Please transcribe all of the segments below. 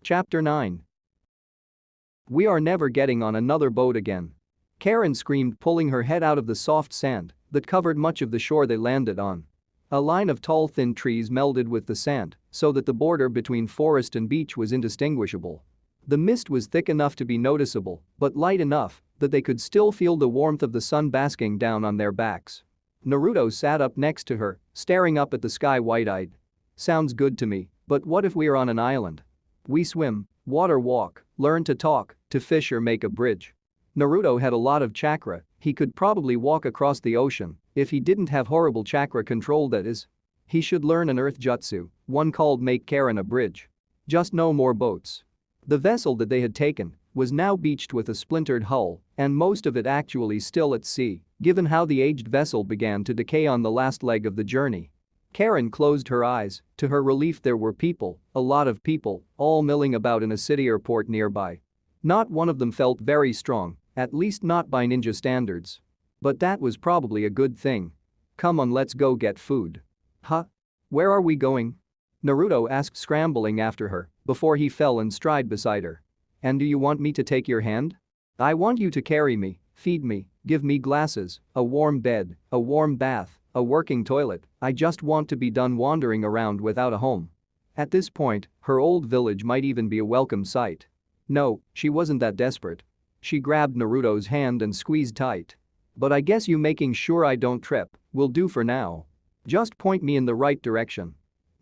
Chapter 9. We are never getting on another boat again. Karin screamed, pulling her head out of the soft sand that covered much of the shore they landed on. A line of tall thin trees melded with the sand so that the border between forest and beach was indistinguishable. The mist was thick enough to be noticeable, but light enough that they could still feel the warmth of the sun basking down on their backs. Naruto sat up next to her, staring up at the sky wide-eyed. Sounds good to me, but what if we are on an island? We swim, water walk, learn to talk, to fish or make a bridge. Naruto had a lot of chakra, he could probably walk across the ocean if he didn't have horrible chakra control, that is. He should learn an earth jutsu, one called Make Karin a Bridge. Just no more boats. The vessel that they had taken was now beached with a splintered hull and most of it actually still at sea, given how the aged vessel began to decay on the last leg of the journey. Karin closed her eyes. To her relief, there were people, a lot of people, all milling about in a city or port nearby. Not one of them felt very strong, at least not by ninja standards. But that was probably a good thing. Come on, let's go get food. Huh? Where are we going? Naruto asked, scrambling after her before he fell in stride beside her. And do you want me to take your hand? I want you to carry me, feed me, give me glasses, a warm bed, a warm bath, a working toilet. I just want to be done wandering around without a home. At this point, her old village might even be a welcome sight. No, she wasn't that desperate. She grabbed Naruto's hand and squeezed tight. But I guess you making sure I don't trip will do for now. Just point me in the right direction.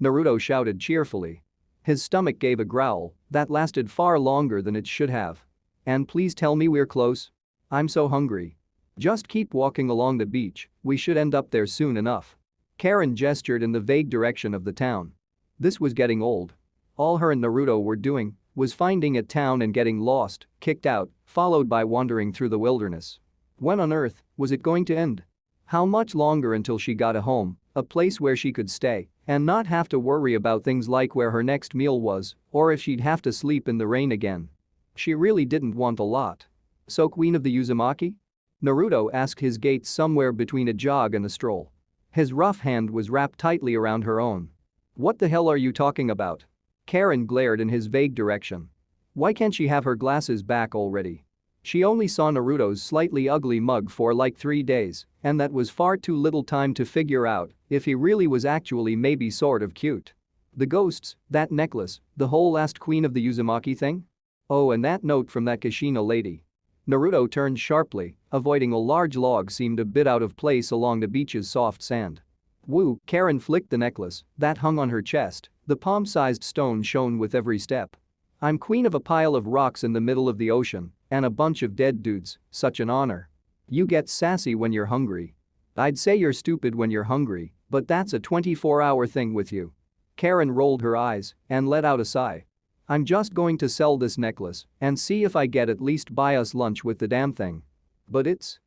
Naruto shouted cheerfully. His stomach gave a growl that lasted far longer than it should have. And please tell me we're close. I'm so hungry. Just keep walking along the beach, we should end up there soon enough. Karin gestured in the vague direction of the town. This was getting old. All her and Naruto were doing was finding a town and getting lost, kicked out, followed by wandering through the wilderness. When on earth was it going to end? How much longer until she got a home, a place where she could stay and not have to worry about things like where her next meal was or if she'd have to sleep in the rain again? She really didn't want a lot. So, Queen of the Uzumaki? Naruto asked, his gait somewhere between a jog and a stroll. His rough hand was wrapped tightly around her own. What the hell are you talking about? Karin glared in his vague direction. Why can't she have her glasses back already? She only saw Naruto's slightly ugly mug for like 3 days, and that was far too little time to figure out if he really was actually maybe sort of cute. The ghosts, that necklace, the whole last Queen of the Uzumaki thing? Oh, and that note from that Kushina lady. Naruto turned sharply, avoiding a large log seemed a bit out of place along the beach's soft sand. Woo, Karin flicked the necklace that hung on her chest, the palm-sized stone shone with every step. I'm queen of a pile of rocks in the middle of the ocean and a bunch of dead dudes, such an honor. You get sassy when you're hungry. I'd say you're stupid when you're hungry, but that's a 24-hour thing with you. Karin rolled her eyes and let out a sigh. I'm just going to sell this necklace and see if I get at least buy us lunch with the damn thing. But it's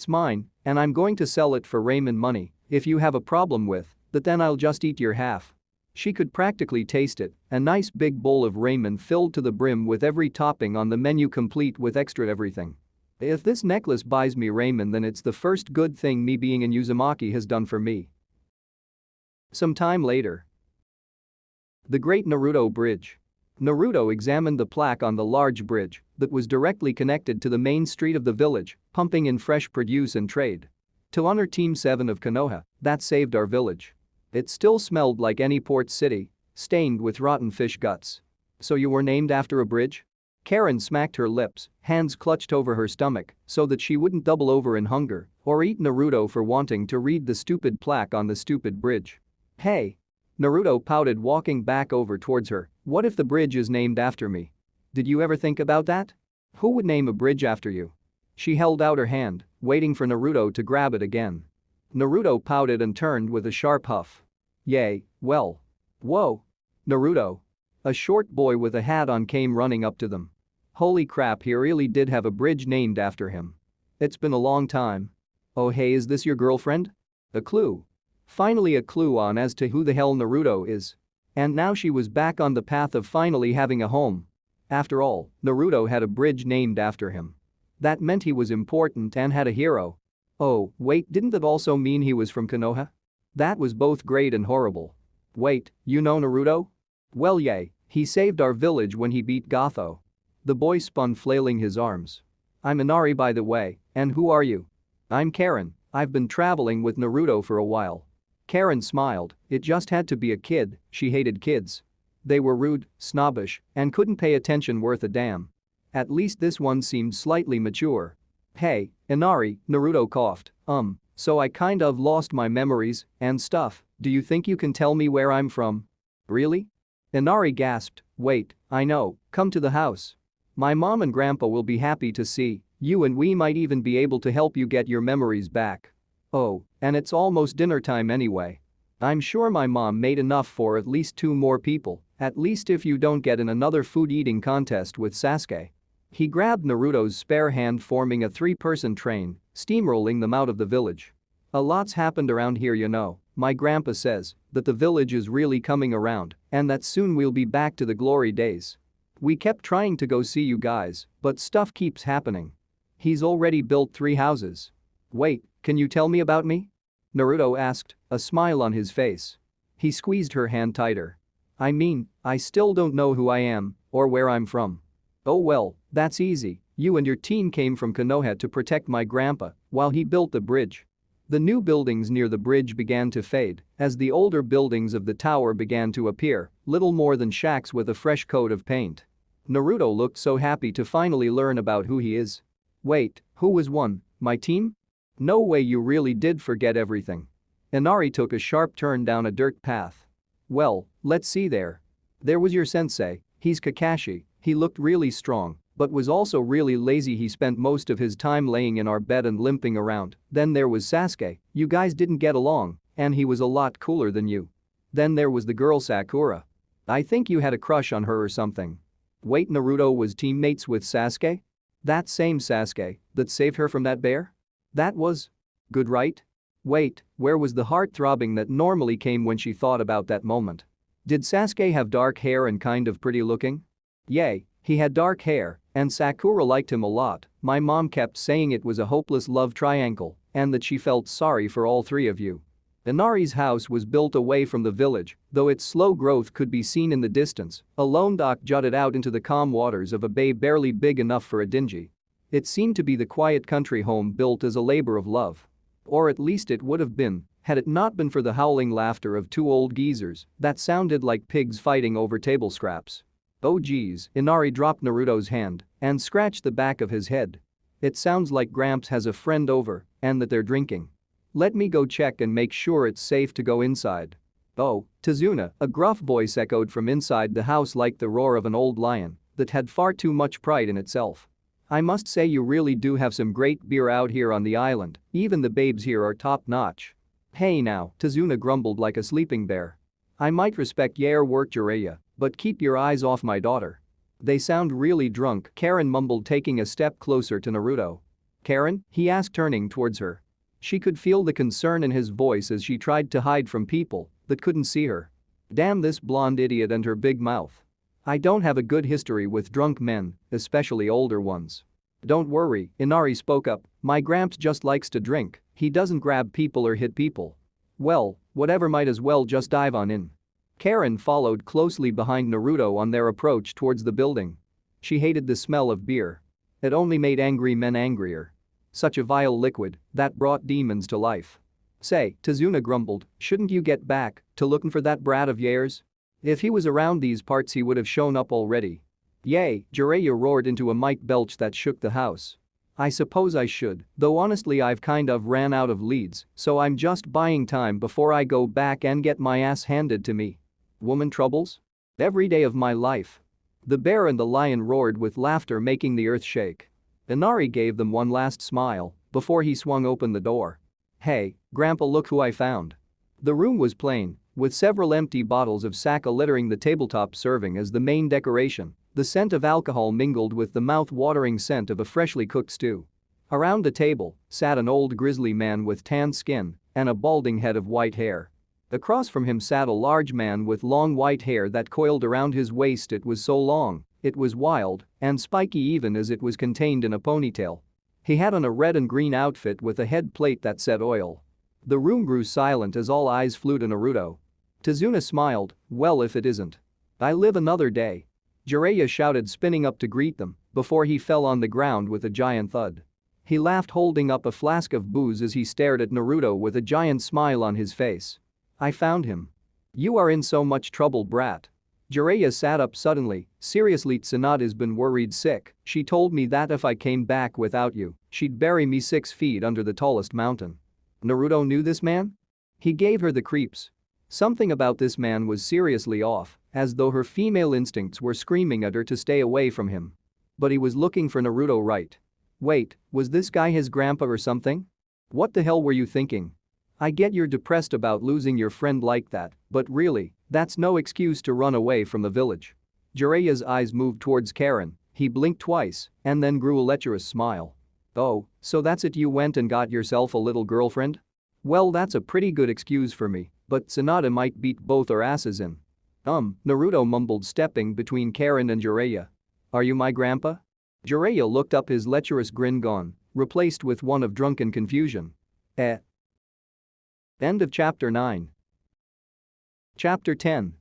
mine, and I'm going to sell it for ramen money. If you have a problem with that, then I'll just eat your half. She could practically taste it, a nice big bowl of ramen filled to the brim with every topping on the menu complete with extra everything. If this necklace buys me ramen, then it's the first good thing me being in Uzumaki has done for me. Some time later. The Great Naruto Bridge. Naruto examined the plaque on the large bridge that was directly connected to the main street of the village, pumping in fresh produce and trade. To honor Team 7 of Konoha, that saved our village. It still smelled like any port city, stained with rotten fish guts. So you were named after a bridge? Karin smacked her lips, hands clutched over her stomach so that she wouldn't double over in hunger or eat Naruto for wanting to read the stupid plaque on the stupid bridge. Hey! Naruto pouted, walking back over towards her. What if the bridge is named after me? Did you ever think about that? Who would name a bridge after you? She held out her hand, waiting for Naruto to grab it again. Naruto pouted and turned with a sharp huff. Yay, well. Whoa. Naruto. A short boy with a hat on came running up to them. Holy crap, he really did have a bridge named after him. It's been a long time. Oh hey, is this your girlfriend? A clue. Finally a clue on as to who the hell Naruto is. And now she was back on the path of finally having a home. After all, Naruto had a bridge named after him. That meant he was important and had a hero. Oh, wait, didn't that also mean he was from Konoha? That was both great and horrible. Wait, you know Naruto? Well, yay, He saved our village when he beat Gotho. The boy spun, flailing his arms. I'm Inari, by the way, and who are you? I'm Karin, I've been traveling with Naruto for a while. Karin smiled, it just had to be a kid, she hated kids. They were rude, snobbish, and couldn't pay attention worth a damn. At least this one seemed slightly mature. Hey, Inari, Naruto coughed, so I kind of lost my memories and stuff, do you think you can tell me where I'm from? Really? Inari gasped, wait, I know, come to the house. My mom and grandpa will be happy to see you and we might even be able to help you get your memories back. Oh, and it's almost dinner time anyway. I'm sure my mom made enough for at least 2 more people, at least if you don't get in another food eating contest with Sasuke. He grabbed Naruto's spare hand, forming a 3-person train, steamrolling them out of the village. A lot's happened around here, you know. My grandpa says that the village is really coming around and that soon we'll be back to the glory days. We kept trying to go see you guys, but stuff keeps happening. He's already built 3 houses. Wait, can you tell me about me? Naruto asked, a smile on his face. He squeezed her hand tighter. I mean, I still don't know who I am or where I'm from. Oh well, that's easy, you and your team came from Konoha to protect my grandpa while he built the bridge. The new buildings near the bridge began to fade as the older buildings of the tower began to appear, little more than shacks with a fresh coat of paint. Naruto looked so happy to finally learn about who he is. Wait, who was one, my team? No way, you really did forget everything. Inari took a sharp turn down a dirt path. Well, let's see there. There was your sensei, he's Kakashi, he looked really strong, but was also really lazy. He spent most of his time laying in our bed and limping around. Then there was Sasuke, you guys didn't get along, and he was a lot cooler than you. Then there was the girl Sakura. I think you had a crush on her or something. Wait, Naruto was teammates with Sasuke? That same Sasuke that saved her from that bear? That was good, right? Wait, where was the heart throbbing that normally came when she thought about that moment? Did Sasuke have dark hair and kind of pretty looking? Yay, he had dark hair, and Sakura liked him a lot. My mom kept saying it was a hopeless love triangle and that she felt sorry for all 3 of you. Inari's house was built away from the village, though its slow growth could be seen in the distance. A lone dock jutted out into the calm waters of a bay barely big enough for a dingy. It seemed to be the quiet country home built as a labor of love. Or at least it would have been, had it not been for the howling laughter of 2 old geezers that sounded like pigs fighting over table scraps. Oh geez, Inari dropped Naruto's hand and scratched the back of his head. It sounds like Gramps has a friend over and that they're drinking. Let me go check and make sure it's safe to go inside. Oh, Tazuna, a gruff voice echoed from inside the house like the roar of an old lion that had far too much pride in itself. I must say you really do have some great beer out here on the island, even the babes here are top-notch. Hey now, Tazuna grumbled like a sleeping bear. I might respect your work, Jiraiya, but keep your eyes off my daughter. They sound really drunk, Karin mumbled, taking a step closer to Naruto. Karin? He asked, turning towards her. She could feel the concern in his voice as she tried to hide from people that couldn't see her. Damn this blonde idiot and her big mouth. I don't have a good history with drunk men, especially older ones. Don't worry, Inari spoke up, my Gramps just likes to drink, he doesn't grab people or hit people. Well, whatever, might as well just dive on in. Karin followed closely behind Naruto on their approach towards the building. She hated the smell of beer. It only made angry men angrier. Such a vile liquid that brought demons to life. Say, Tazuna grumbled, shouldn't you get back to looking for that brat of yours? If he was around these parts he would have shown up already. Yay, Jiraiya roared into a mic belch that shook the house. I suppose I should, though honestly I've kind of ran out of leads, so I'm just buying time before I go back and get my ass handed to me. Woman troubles? Every day of my life. The bear and the lion roared with laughter, making the earth shake. Inari gave them one last smile before he swung open the door. Hey, Grandpa, look who I found. The room was plain, with several empty bottles of sake littering the tabletop, serving as the main decoration. The scent of alcohol mingled with the mouth-watering scent of a freshly cooked stew. Around the table sat an old grizzly man with tan skin and a balding head of white hair. Across from him sat a large man with long white hair that coiled around his waist. It was so long, it was wild and spiky even as it was contained in a ponytail. He had on a red and green outfit with a head plate that said oil. The room grew silent as all eyes flew to Naruto. Tazuna smiled, well, if it isn't. I live another day. Jiraiya shouted, spinning up to greet them before he fell on the ground with a giant thud. He laughed, holding up a flask of booze as he stared at Naruto with a giant smile on his face. I found him. You are in so much trouble, brat. Jiraiya sat up suddenly. Seriously, Tsunade been worried sick. She told me that if I came back without you, she'd bury me 6 feet under the tallest mountain. Naruto knew this man? He gave her the creeps. Something about this man was seriously off, as though her female instincts were screaming at her to stay away from him. But he was looking for Naruto, right? Wait, was this guy his grandpa or something? What the hell were you thinking? I get you're depressed about losing your friend like that, but really, that's no excuse to run away from the village. Jiraiya's eyes moved towards Karin. He blinked twice and then grew a lecherous smile. Oh, so that's it, you went and got yourself a little girlfriend? Well, that's a pretty good excuse for me, but Tsunade might beat both our asses in. Naruto mumbled, stepping between Karin and Jiraiya. Are you my grandpa? Jiraiya looked up, his lecherous grin gone, replaced with one of drunken confusion. End of chapter 9. Chapter 10.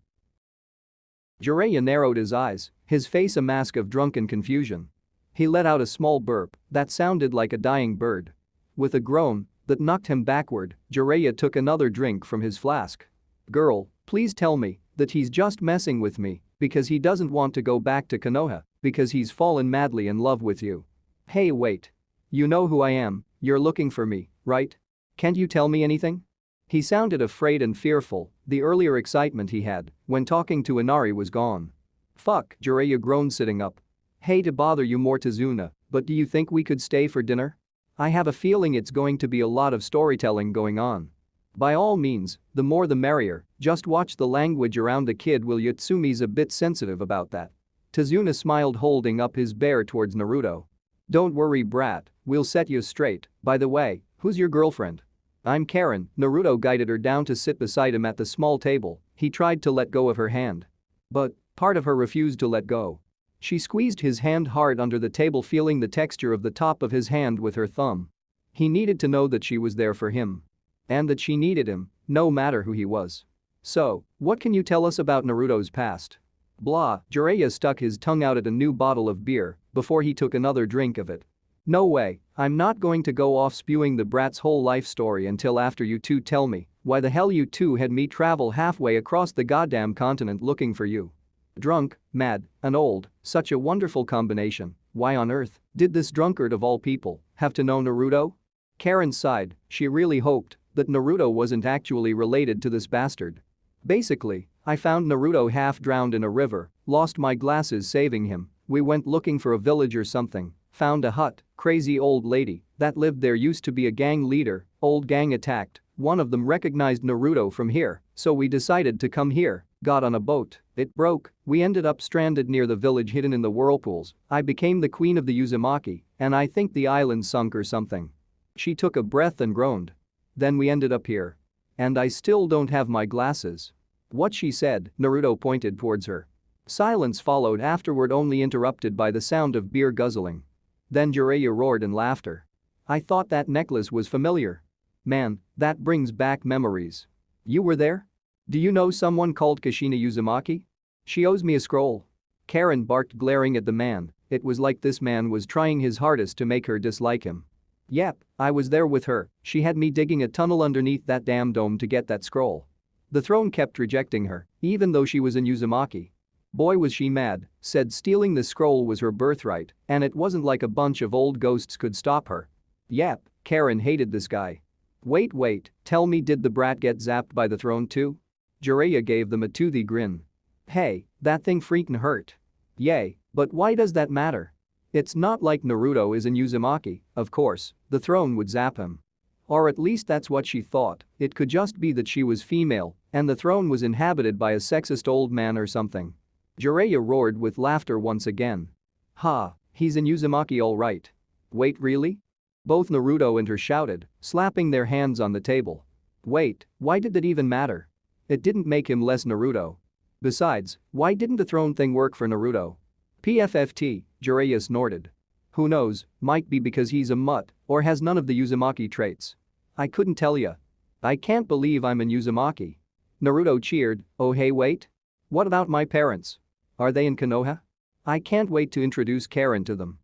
Jiraiya narrowed his eyes, his face a mask of drunken confusion. He let out a small burp that sounded like a dying bird. With a groan that knocked him backward, Jiraiya took another drink from his flask. Girl, please tell me that he's just messing with me because he doesn't want to go back to Konoha because he's fallen madly in love with you. Hey, wait. You know who I am, you're looking for me, right? Can't you tell me anything? He sounded afraid and fearful. The earlier excitement he had when talking to Inari was gone. Fuck, Jiraiya groaned, sitting up. Hey, to bother you more, Tazuna, but do you think we could stay for dinner? I have a feeling it's going to be a lot of storytelling going on. By all means, the more the merrier, just watch the language around the kid, will you? Tsumi's a bit sensitive about that. Tazuna smiled, holding up his bear towards Naruto. Don't worry, brat, we'll set you straight. By the way, who's your girlfriend? I'm Karin. Naruto guided her down to sit beside him at the small table. He tried to let go of her hand. But part of her refused to let go. She squeezed his hand hard under the table, feeling the texture of the top of his hand with her thumb. He needed to know that she was there for him. And that she needed him, no matter who he was. So, what can you tell us about Naruto's past? Blah. Jiraiya stuck his tongue out at a new bottle of beer before he took another drink of it. No way, I'm not going to go off spewing the brat's whole life story until after you two tell me why the hell you two had me travel halfway across the goddamn continent looking for you. Drunk, mad, and old, such a wonderful combination. Why on earth did this drunkard of all people have to know Naruto? Karin sighed. She really hoped that Naruto wasn't actually related to this bastard. Basically, I found Naruto half drowned in a river, lost my glasses saving him, we went looking for a village or something, found a hut, crazy old lady that lived there used to be a gang leader, old gang attacked, one of them recognized Naruto from here, so we decided to come here, got on a boat, it broke, we ended up stranded near the village hidden in the whirlpools, I became the queen of the Uzumaki, and I think the island sunk or something. She took a breath and groaned. Then we ended up here. And I still don't have my glasses. What she said, Naruto pointed towards her. Silence followed afterward, only interrupted by the sound of beer guzzling. Then Jiraiya roared in laughter. I thought that necklace was familiar. Man, that brings back memories. You were there? Do you know someone called Kushina Uzumaki? She owes me a scroll. Karin barked, glaring at the man. It was like this man was trying his hardest to make her dislike him. Yep, I was there with her, she had me digging a tunnel underneath that damn dome to get that scroll. The throne kept rejecting her, even though she was in Uzumaki. Boy was she mad, said stealing the scroll was her birthright, and it wasn't like a bunch of old ghosts could stop her. Yep, Karin hated this guy. Wait, tell me, did the brat get zapped by the throne too? Jiraiya gave them a toothy grin. Hey, that thing freaking hurt. Yay, but why does that matter? It's not like Naruto is in Uzumaki, of course, the throne would zap him. Or at least that's what she thought, it could just be that she was female and the throne was inhabited by a sexist old man or something. Jiraiya roared with laughter once again. Ha, he's in Uzumaki all right. Wait, really? Both Naruto and her shouted, slapping their hands on the table. Wait, why did that even matter? It didn't make him less Naruto. Besides, why didn't the throne thing work for Naruto? PFFT, Jiraiya snorted. Who knows, might be because he's a mutt or has none of the Uzumaki traits. I couldn't tell ya. I can't believe I'm in Uzumaki. Naruto cheered, oh hey wait. What about my parents? Are they in Konoha? I can't wait to introduce Karen to them.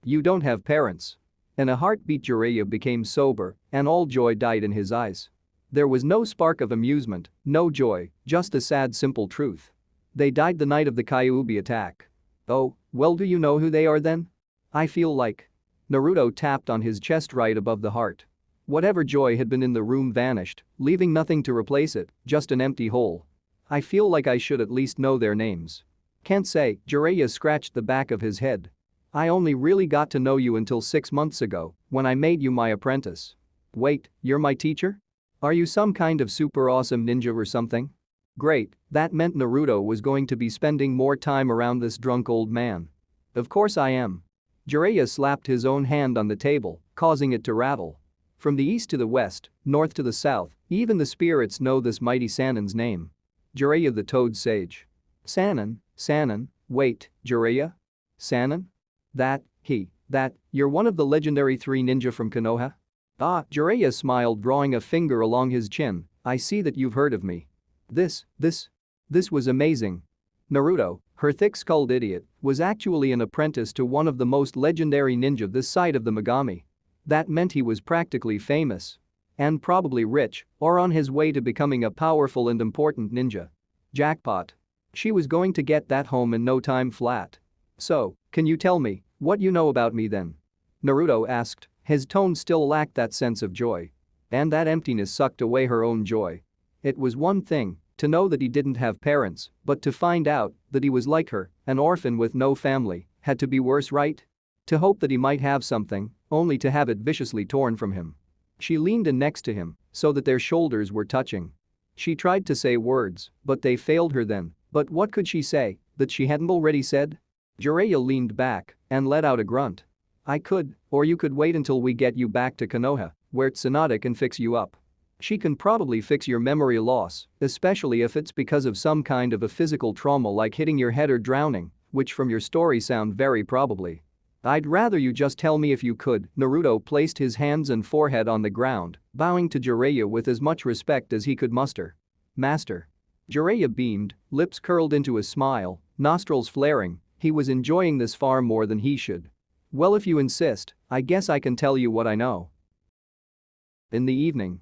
You don't have parents. In a heartbeat Jiraiya became sober and all joy died in his eyes. There was no spark of amusement, no joy, just a sad simple truth. They died the night of the Kyuubi attack. Oh, well, do you know who they are then? I feel like. Naruto tapped on his chest right above the heart. Whatever joy had been in the room vanished, leaving nothing to replace it, just an empty hole. I feel like I should at least know their names. Can't say, Jiraiya scratched the back of his head. I only really got to know you until 6 months ago, when I made you my apprentice. Wait, you're my teacher? Are you some kind of super awesome ninja or something? Great, that meant Naruto was going to be spending more time around this drunk old man. Of course I am. Jiraiya slapped his own hand on the table, causing it to rattle. From the east to the west, north to the south, even the spirits know this mighty Sannin's name. Jiraiya the Toad Sage. Sannin, wait, Jiraiya? Sannin? You're one of the legendary 3 ninja from Konoha? Ah, Jiraiya smiled, drawing a finger along his chin. I see that you've heard of me. This was amazing. Naruto, her thick-skulled idiot, was actually an apprentice to one of the most legendary ninja this side of the Megami. That meant he was practically famous. And probably rich, or on his way to becoming a powerful and important ninja. Jackpot. She was going to get that home in no time flat. So, can you tell me what you know about me then? Naruto asked, his tone still lacked that sense of joy. And that emptiness sucked away her own joy. It was one thing to know that he didn't have parents, but to find out that he was like her, an orphan with no family, had to be worse, right? To hope that he might have something, only to have it viciously torn from him. She leaned in next to him so that their shoulders were touching. She tried to say words, but they failed her then. But what could she say that she hadn't already said? Jiraiya leaned back and let out a grunt. I could, or you could wait until we get you back to Konoha, where Tsunade can fix you up. She can probably fix your memory loss, especially if it's because of some kind of a physical trauma like hitting your head or drowning, which from your story sound very probably. I'd rather you just tell me if you could. Naruto placed his hands and forehead on the ground, bowing to Jiraiya with as much respect as he could muster. Master. Jiraiya beamed, lips curled into a smile, nostrils flaring. He was enjoying this far more than he should. Well, if you insist, I guess I can tell you what I know. In the evening,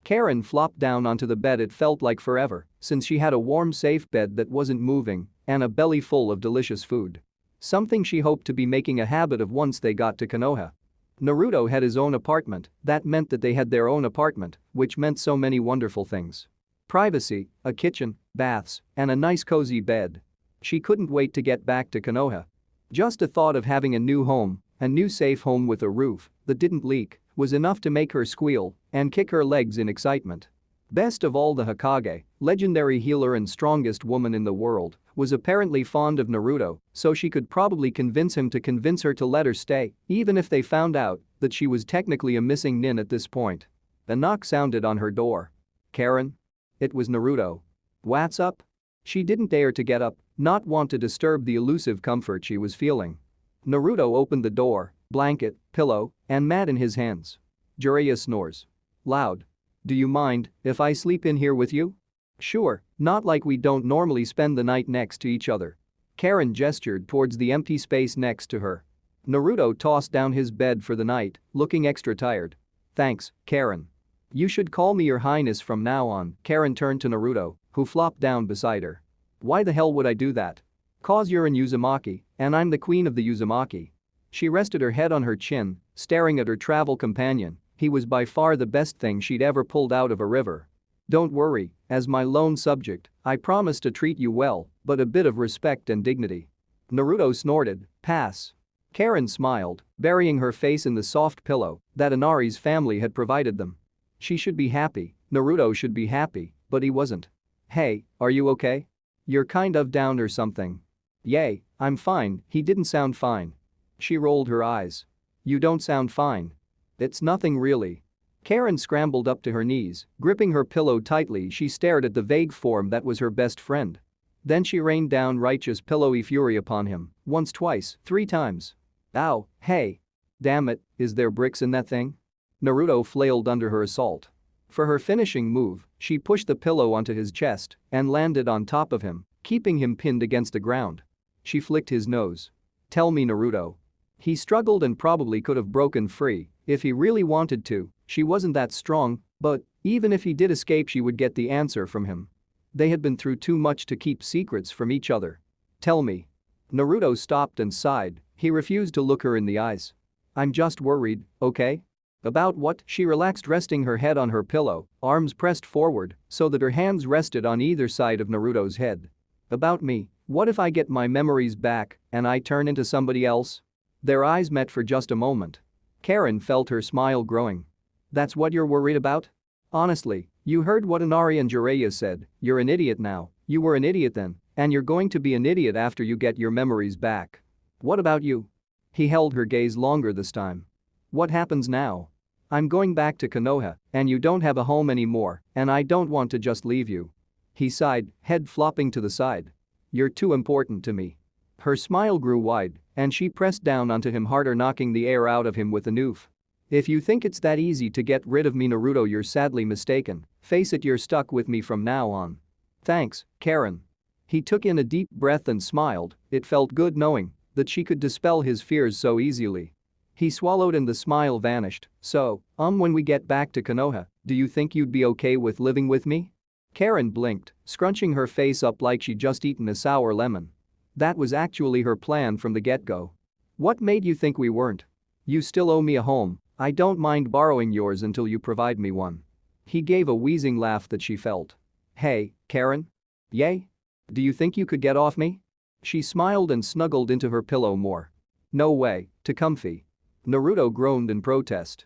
Karen flopped down onto the bed. It felt like forever since she had a warm, safe bed that wasn't moving and a belly full of delicious food. Something she hoped to be making a habit of once they got to Konoha. Naruto had his own apartment. That meant that they had their own apartment, which meant so many wonderful things. Privacy, a kitchen, baths, and a nice cozy bed. She couldn't wait to get back to Konoha. Just a thought of having a new home, a new safe home with a roof that didn't leak, was enough to make her squeal and kick her legs in excitement. Best of all, the Hokage, legendary healer and strongest woman in the world, was apparently fond of Naruto, so she could probably convince him to convince her to let her stay, even if they found out that she was technically a missing nin at this point. A knock sounded on her door. Karen? It was Naruto. What's up? She didn't dare to get up, not want to disturb the elusive comfort she was feeling. Naruto opened the door, blanket, pillow, and mat in his hands. Jiraiya snores. Loud. Do you mind if I sleep in here with you? Sure, not like we don't normally spend the night next to each other. Karen gestured towards the empty space next to her. Naruto tossed down his bed for the night, looking extra tired. Thanks, Karen. You should call me Your Highness from now on. Karen turned to Naruto, who flopped down beside her. Why the hell would I do that? 'Cause you're in Uzumaki, and I'm the queen of the Uzumaki. She rested her head on her chin, staring at her travel companion. He was by far the best thing she'd ever pulled out of a river. Don't worry, as my lone subject, I promise to treat you well, but a bit of respect and dignity. Naruto snorted, pass. Karen smiled, burying her face in the soft pillow that Inari's family had provided them. She should be happy, Naruto should be happy, but he wasn't. Hey, are you okay? You're kind of down or something. Yay, I'm fine. He didn't sound fine. She rolled her eyes. You don't sound fine. It's nothing really. Karen scrambled up to her knees, gripping her pillow tightly. She stared at the vague form that was her best friend. Then she rained down righteous pillowy fury upon him, once, twice, 3 times. Ow, hey. Damn it, is there bricks in that thing? Naruto flailed under her assault. For her finishing move, she pushed the pillow onto his chest and landed on top of him, keeping him pinned against the ground. She flicked his nose. "Tell me, Naruto." He struggled and probably could have broken free if he really wanted to. She wasn't that strong, but even if he did escape, she would get the answer from him. They had been through too much to keep secrets from each other. "Tell me." Naruto stopped and sighed. He refused to look her in the eyes. "I'm just worried, okay?" "About what?" She relaxed, resting her head on her pillow, arms pressed forward so that her hands rested on either side of Naruto's head. "About me. What if I get my memories back and I turn into somebody else?" Their eyes met for just a moment. Karin felt her smile growing. "That's what you're worried about? Honestly, you heard what Inari and Jiraiya said. You're an idiot now. You were an idiot then, and you're going to be an idiot after you get your memories back. What about you?" He held her gaze longer this time. "What happens now? I'm going back to Konoha, and you don't have a home anymore, and I don't want to just leave you." He sighed, head flopping to the side. "You're too important to me." Her smile grew wide, and she pressed down onto him harder, knocking the air out of him with an oof. "If you think it's that easy to get rid of me, Naruto, you're sadly mistaken. Face it, you're stuck with me from now on." "Thanks, Karin." He took in a deep breath and smiled. It felt good knowing that she could dispel his fears so easily. He swallowed and the smile vanished. "So, when we get back to Konoha, do you think you'd be okay with living with me?" Karin blinked, scrunching her face up like she'd just eaten a sour lemon. That was actually her plan from the get-go. "What made you think we weren't? You still owe me a home. I don't mind borrowing yours until you provide me one." He gave a wheezing laugh that she felt. "Hey, Karin? Yay? Do you think you could get off me?" She smiled and snuggled into her pillow more. "No way, too comfy." Naruto groaned in protest.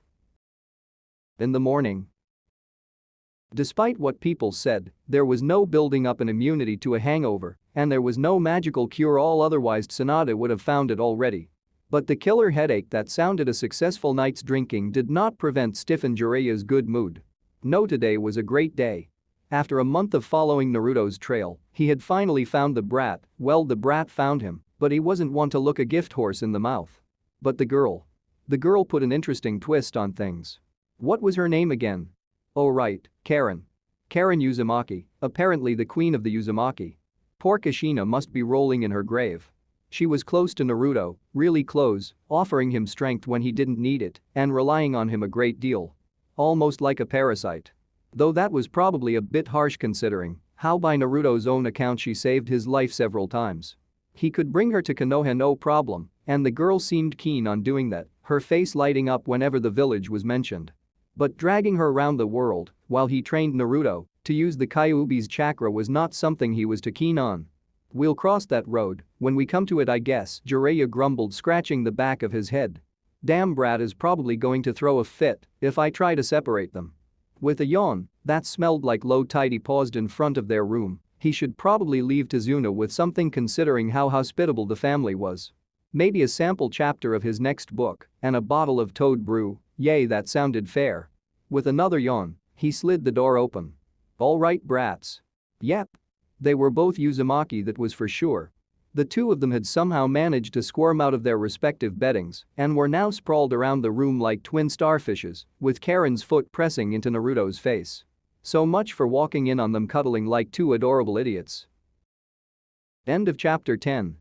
In the morning. Despite what people said, there was no building up an immunity to a hangover, and there was no magical cure-all, otherwise Tsunade would have found it already. But the killer headache that sounded a successful night's drinking did not prevent stiffen Jiraiya's good mood. No, today was a great day. After a month of following Naruto's trail, he had finally found the brat. Well, the brat found him, but he wasn't one to look a gift horse in the mouth. But the girl. The girl put an interesting twist on things. What was her name again? Oh right, Karin. Karin Uzumaki, apparently the queen of the Uzumaki. Poor Kushina must be rolling in her grave. She was close to Naruto, really close, offering him strength when he didn't need it and relying on him a great deal. Almost like a parasite. Though that was probably a bit harsh considering how by Naruto's own account she saved his life several times. He could bring her to Konoha no problem, and the girl seemed keen on doing that, her face lighting up whenever the village was mentioned. But dragging her around the world while he trained Naruto to use the Kyuubi's chakra was not something he was too keen on. "We'll cross that road when we come to it, I guess," Jiraiya grumbled, scratching the back of his head. "Damn, brat is probably going to throw a fit if I try to separate them." With a yawn that smelled like low tide, he paused in front of their room. He should probably leave Tazuna with something considering how hospitable the family was. Maybe a sample chapter of his next book and a bottle of toad brew. Yay, that sounded fair. With another yawn, he slid the door open. "All right, brats." Yep. They were both Uzumaki, that was for sure. The two of them had somehow managed to squirm out of their respective beddings and were now sprawled around the room like twin starfishes, with Karin's foot pressing into Naruto's face. So much for walking in on them cuddling like two adorable idiots. End of chapter 10.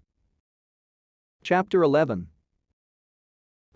Chapter 11.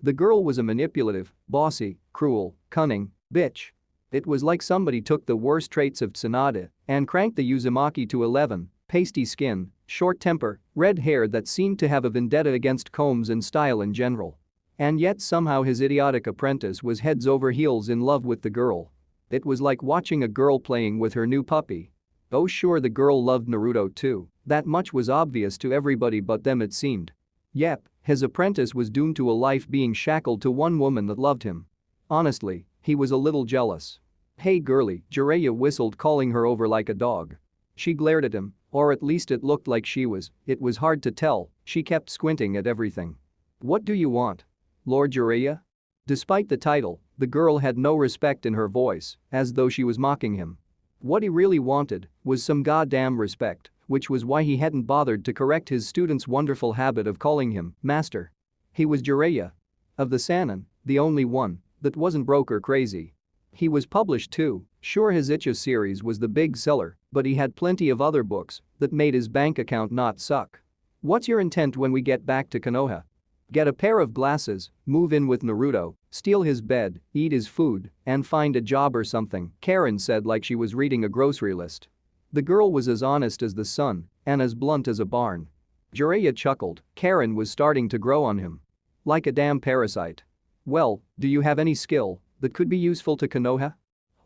The girl was a manipulative, bossy, cruel, cunning bitch. It was like somebody took the worst traits of Tsunade and cranked the Uzumaki to 11, pasty skin, short temper, red hair that seemed to have a vendetta against combs and style in general. And yet somehow his idiotic apprentice was heads over heels in love with the girl. It was like watching a girl playing with her new puppy. Oh sure, the girl loved Naruto too, that much was obvious to everybody but them, it seemed. Yep, his apprentice was doomed to a life being shackled to one woman that loved him. Honestly, he was a little jealous. "Hey girlie," Jiraiya whistled, calling her over like a dog. She glared at him, or at least it looked like she was. It was hard to tell, she kept squinting at everything. "What do you want? Lord Jiraiya?" Despite the title, the girl had no respect in her voice, as though she was mocking him. What he really wanted was some goddamn respect, which was why he hadn't bothered to correct his student's wonderful habit of calling him master. He was Jiraiya. Of the Sannin, the only one that wasn't broke or crazy. He was published too, Sure, his Ichigo series was the big seller, but he had plenty of other books that made his bank account not suck. What's your intent when we get back to Konoha? Get a pair of glasses, move in with Naruto, steal his bed, eat his food, and find a job or something, Karin said like she was reading a grocery list. The girl was as honest as the sun and as blunt as a barn. Jiraiya chuckled. Karin was starting to grow on him. Like a damn parasite. Well, do you have any skill that could be useful to Konoha?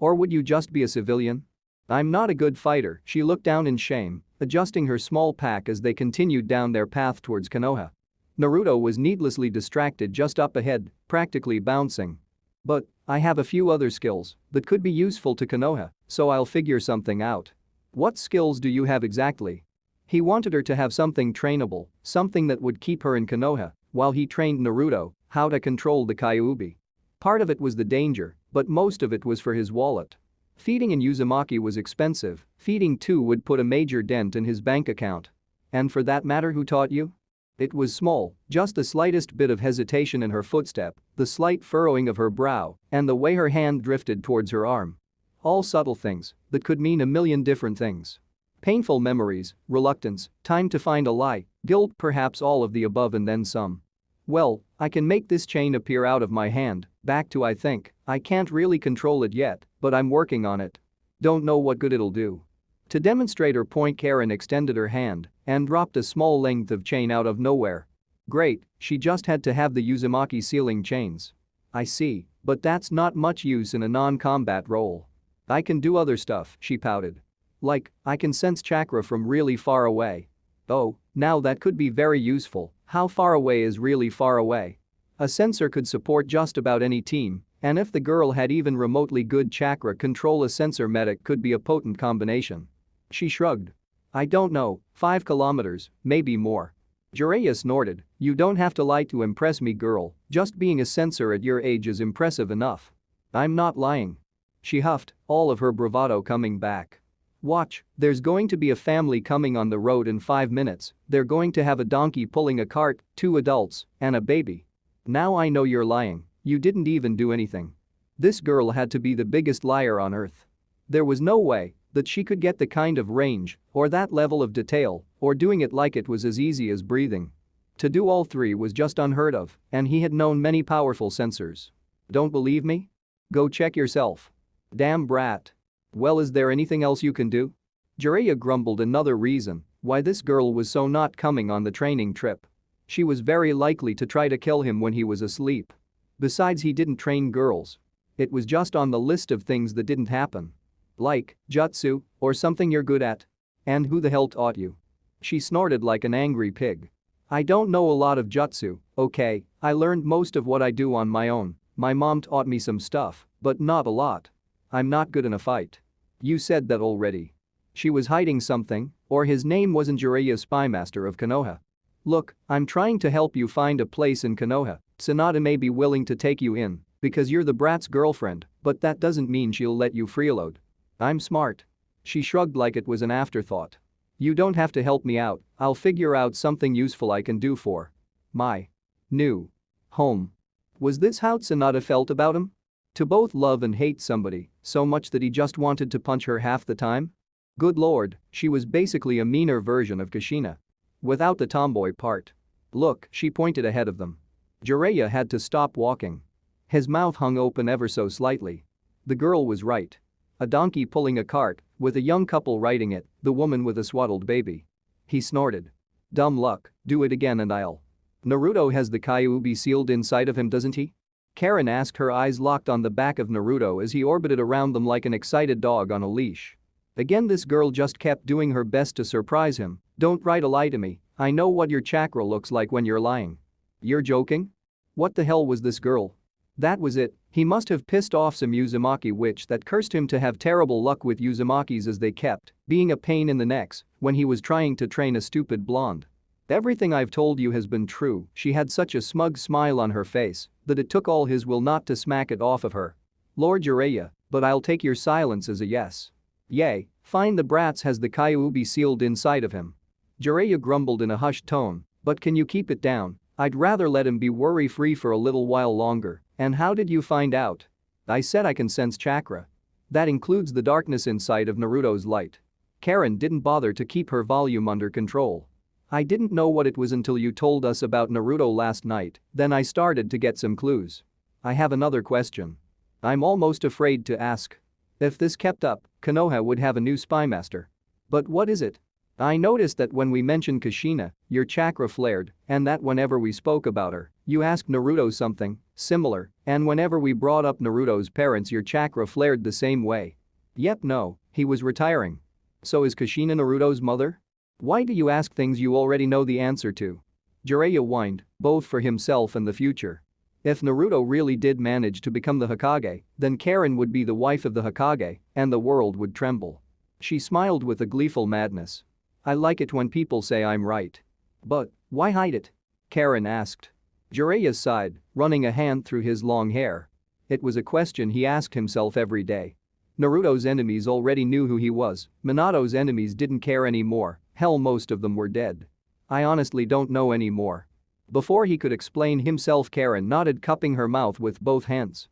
Or would you just be a civilian? I'm not a good fighter, she looked down in shame, adjusting her small pack as they continued down their path towards Konoha. Naruto was needlessly distracted just up ahead, practically bouncing. But I have a few other skills that could be useful to Konoha, so I'll figure something out. What skills do you have exactly? He wanted her to have something trainable, something that would keep her in Konoha, while he trained Naruto how to control the Kyuubi. Part of it was the danger, but most of it was for his wallet. Feeding in Uzumaki was expensive, feeding two would put a major dent in his bank account. And for that matter, who taught you? It was small, just the slightest bit of hesitation in her footstep, the slight furrowing of her brow, and the way her hand drifted towards her arm. All subtle things that could mean a million different things. Painful memories, reluctance, time to find a lie, guilt, perhaps all of the above and then some. Well, I can make this chain appear out of my hand, back to I think, I can't really control it yet, but I'm working on it. Don't know what good it'll do. To demonstrate her point, Karin extended her hand and dropped a small length of chain out of nowhere. Great, she just had to have the Uzumaki sealing chains. I see, but that's not much use in a non-combat role. I can do other stuff, she pouted. Like, I can sense chakra from really far away. Oh, now that could be very useful. How far away is really far away? A sensor could support just about any team, and if the girl had even remotely good chakra control, a sensor medic could be a potent combination. She shrugged. I don't know, 5 kilometers, maybe more. Jiraiya snorted. You don't have to lie to impress me, girl, just being a sensor at your age is impressive enough. I'm not lying. She huffed, all of her bravado coming back. Watch, there's going to be a family coming on the road in 5 minutes, they're going to have a donkey pulling a cart, 2 adults, and a baby. Now I know you're lying, you didn't even do anything. This girl had to be the biggest liar on earth. There was no way that she could get the kind of range, or that level of detail, or doing it like it was as easy as breathing. To do all three was just unheard of, and he had known many powerful sensors. Don't believe me? Go check yourself. Damn brat. Well, is there anything else you can do? Jiraiya grumbled, another reason why this girl was so not coming on the training trip. She was very likely to try to kill him when he was asleep. Besides, he didn't train girls. It was just on the list of things that didn't happen. Like, jutsu, or something you're good at. And who the hell taught you? She snorted like an angry pig. I don't know a lot of jutsu, okay, I learned most of what I do on my own. My mom taught me some stuff, but not a lot. I'm not good in a fight. You said that already. She was hiding something, or his name wasn't Jiraiya, Spymaster of Konoha. Look, I'm trying to help you find a place in Konoha. Tsunade may be willing to take you in because you're the brat's girlfriend, but that doesn't mean she'll let you freeload. I'm smart. She shrugged like it was an afterthought. You don't have to help me out, I'll figure out something useful I can do for my new home. Was this how Tsunade felt about him? To both love and hate somebody so much that he just wanted to punch her half the time? Good lord, she was basically a meaner version of Kushina. Without the tomboy part. Look, she pointed ahead of them. Jiraiya had to stop walking. His mouth hung open ever so slightly. The girl was right. A donkey pulling a cart, with a young couple riding it, the woman with a swaddled baby. He snorted. Dumb luck, do it again and I'll. Naruto has the Kyuubi sealed inside of him, doesn't he? Karin asked, her eyes locked on the back of Naruto as he orbited around them like an excited dog on a leash. Again, this girl just kept doing her best to surprise him. Don't try to lie to me, I know what your chakra looks like when you're lying. You're joking? What the hell was this girl? That was it, he must have pissed off some Uzumaki witch that cursed him to have terrible luck with Uzumakis as they kept being a pain in the necks when he was trying to train a stupid blonde. Everything I've told you has been true. She had such a smug smile on her face that it took all his will not to smack it off of her. Lord Jiraiya, but I'll take your silence as a yes. Yay, fine, the brats has the Kyuubi sealed inside of him. Jiraiya grumbled in a hushed tone, but can you keep it down? I'd rather let him be worry-free for a little while longer. And how did you find out? I said I can sense chakra. That includes the darkness inside of Naruto's light. Karen didn't bother to keep her volume under control. I didn't know what it was until you told us about Naruto last night, then I started to get some clues. I have another question. I'm almost afraid to ask. If this kept up, Konoha would have a new spy master. But what is it? I noticed that when we mentioned Kushina, your chakra flared, and that whenever we spoke about her, you asked Naruto something similar, and whenever we brought up Naruto's parents your chakra flared the same way. Yep, no, he was retiring. So is Kushina Naruto's mother? Why do you ask things you already know the answer to? Jiraiya whined, both for himself and the future. If Naruto really did manage to become the Hokage, then Karen would be the wife of the Hokage, and the world would tremble. She smiled with a gleeful madness. I like it when people say I'm right. But why hide it? Karen asked. Jiraiya sighed, running a hand through his long hair. It was a question he asked himself every day. Naruto's enemies already knew who he was, Minato's enemies didn't care anymore, hell most of them were dead. I honestly don't know anymore. Before he could explain himself Karen nodded, cupping her mouth with both hands.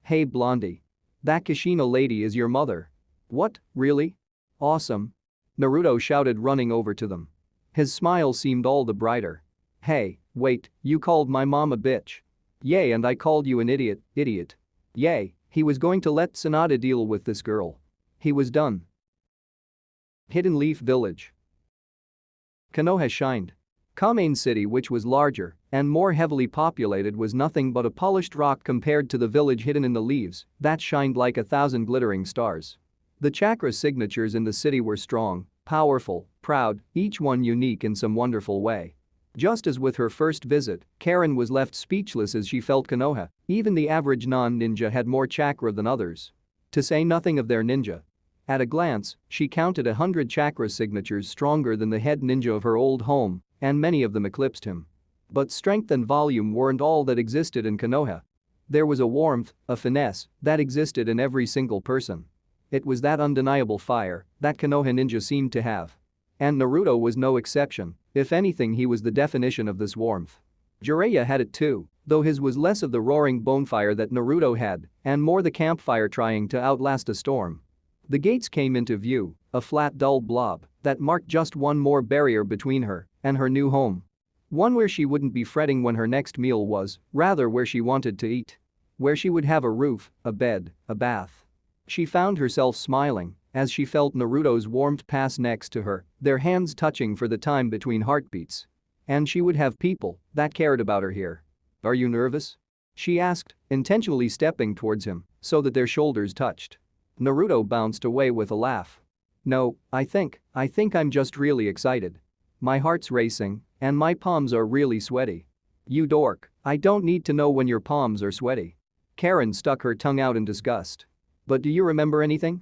Hey Blondie. That Kushina lady is your mother. What, really? Awesome. Naruto shouted, running over to them. His smile seemed all the brighter. Hey, wait, you called my mom a bitch. Yay, and I called you an idiot. Yay, he was going to let Sanada deal with this girl. He was done. Hidden Leaf Village. Konoha shined. Kamain City, which was larger and more heavily populated, was nothing but a polished rock compared to the village hidden in the leaves that shined like 1,000 glittering stars. The chakra signatures in the city were strong, powerful, proud, each one unique in some wonderful way. Just as with her first visit, Karen was left speechless as she felt Konoha, even the average non-ninja had more chakra than others. To say nothing of their ninja. At a glance, she counted 100 chakra signatures stronger than the head ninja of her old home, and many of them eclipsed him. But strength and volume weren't all that existed in Konoha. There was a warmth, a finesse, that existed in every single person. It was that undeniable fire that Konoha ninja seemed to have. And Naruto was no exception, if anything he was the definition of this warmth. Jiraiya had it too, though his was less of the roaring bonfire that Naruto had and more the campfire trying to outlast a storm. The gates came into view, a flat dull blob that marked just one more barrier between her and her new home. One where she wouldn't be fretting when her next meal was, rather where she wanted to eat. Where she would have a roof, a bed, a bath. She found herself smiling as she felt Naruto's warmth pass next to her, their hands touching for the time between heartbeats. And she would have people that cared about her here. Are you nervous? She asked, intentionally stepping towards him so that their shoulders touched. Naruto bounced away with a laugh. No, I think I'm just really excited. My heart's racing and my palms are really sweaty. You dork, I don't need to know when your palms are sweaty. Karen stuck her tongue out in disgust. But do you remember anything?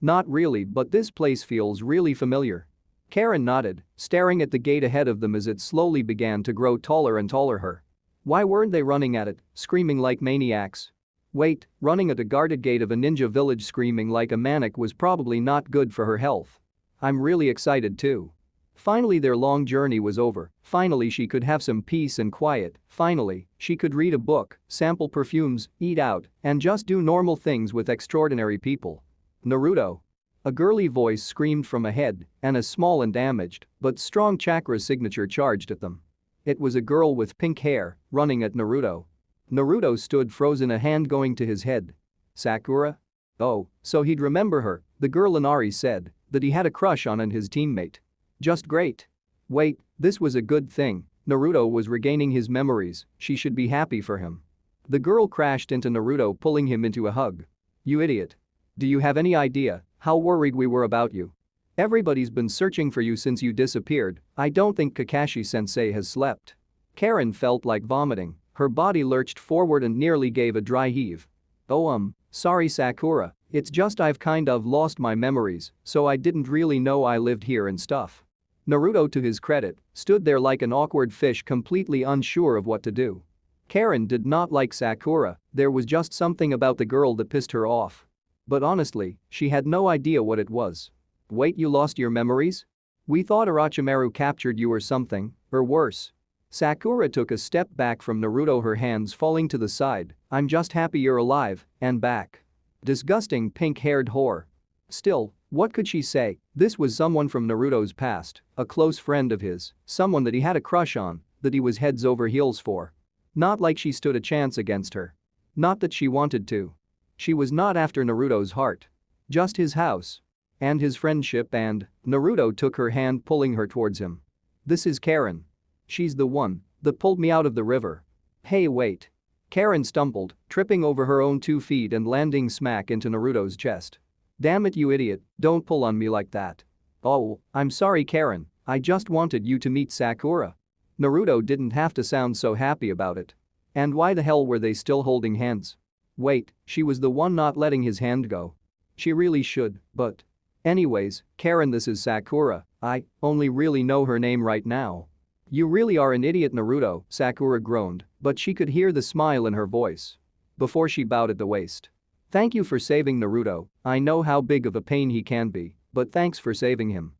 Not really, but this place feels really familiar. Karen nodded, staring at the gate ahead of them as it slowly began to grow taller and taller. Why weren't they running at it, screaming like maniacs? Wait, running at a guarded gate of a ninja village screaming like a maniac was probably not good for her health. I'm really excited too. Finally their long journey was over, finally she could have some peace and quiet, finally she could read a book, sample perfumes, eat out, and just do normal things with extraordinary people. Naruto. A girly voice screamed from ahead, and a small and damaged but strong chakra signature charged at them. It was a girl with pink hair, running at Naruto. Naruto stood frozen, a hand going to his head. Sakura? Oh, so he'd remember her, the girl Inari said that he had a crush on and his teammate. Just great. Wait, this was a good thing, Naruto was regaining his memories, she should be happy for him. The girl crashed into Naruto, pulling him into a hug. You idiot. Do you have any idea how worried we were about you? Everybody's been searching for you since you disappeared. I don't think Kakashi-sensei has slept. Karen felt like vomiting, her body lurched forward and nearly gave a dry heave. Oh sorry Sakura, it's just I've kind of lost my memories, so I didn't really know I lived here and stuff. Naruto, to his credit, stood there like an awkward fish, completely unsure of what to do. Karen did not like Sakura, there was just something about the girl that pissed her off. But honestly, she had no idea what it was. Wait, you lost your memories? We thought Orochimaru captured you or something, or worse. Sakura took a step back from Naruto, her hands falling to the side. I'm just happy you're alive and back. Disgusting pink-haired whore. Still, what could she say? This was someone from Naruto's past, a close friend of his, someone that he had a crush on, that he was heads over heels for. Not like she stood a chance against her. Not that she wanted to. She was not after Naruto's heart. Just his house. And his friendship, and Naruto took her hand, pulling her towards him. This is Karin. She's the one that pulled me out of the river. Hey, wait. Karin stumbled, tripping over her own 2 feet and landing smack into Naruto's chest. Damn it, you idiot, don't pull on me like that. Oh, I'm sorry, Karin, I just wanted you to meet Sakura. Naruto didn't have to sound so happy about it. And why the hell were they still holding hands? Wait, she was the one not letting his hand go. She really should, but. Anyways, Karin, this is Sakura, I only really know her name right now. You really are an idiot, Naruto, Sakura groaned, but she could hear the smile in her voice. Before she bowed at the waist. Thank you for saving Naruto, I know how big of a pain he can be, but thanks for saving him.